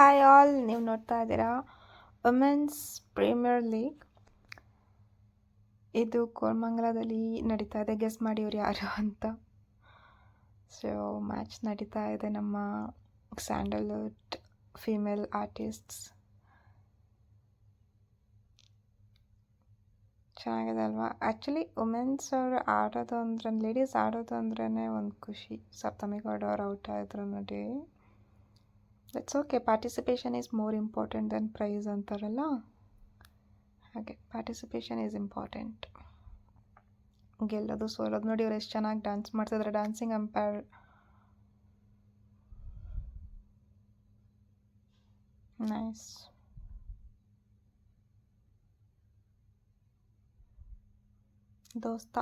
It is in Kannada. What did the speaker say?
ಹಾಯ್ ಆಲ್, ನೀವು ನೋಡ್ತಾ ಇದ್ದೀರಾ ವುಮೆನ್ಸ್ ಪ್ರೀಮಿಯರ್ ಲೀಗ್. ಇದು ಕೋರಮಂಗಲದಲ್ಲಿ ನಡೀತಾ ಇದೆ. ಗೆಸ್ ಮಾಡಿ ಇವ್ರು ಯಾರು ಅಂತ. ಸೊ ಮ್ಯಾಚ್ ನಡೀತಾ ಇದೆ. ನಮ್ಮ ಸ್ಯಾಂಡಲ್ವುಡ್ ಫೀಮೇಲ್ ಆರ್ಟಿಸ್ಟ್ಸ್. ಚೆನ್ನಾಗಿದೆ ಅಲ್ವಾ? ಆ್ಯಕ್ಚುಲಿ ವುಮೆನ್ಸ್ ಅವರು ಆಡೋದು ಅಂದ್ರೆ, ಲೇಡೀಸ್ ಆಡೋದು ಅಂದ್ರೇ ಒಂದು ಖುಷಿ. ಸಪ್ತಮಿ ಗೌಡ ಅವ್ರು ಔಟ್ ಆಯಿದ್ರು ನೋಡಿ. It's okay, participation is more important than prize ಅಂತಾರಲ್ಲ ಹಾಗೆ. Participation is important. ಗೆಲ್ಲೋದು ಸೋಲೋದು ನೋಡಿ. ಅವ್ರು ಎಷ್ಟು ಚೆನ್ನಾಗಿ ಡ್ಯಾನ್ಸ್ ಮಾಡ್ತಿದ್ದಾರೆ. Dancing umpire nice. ದೋಸ್ತ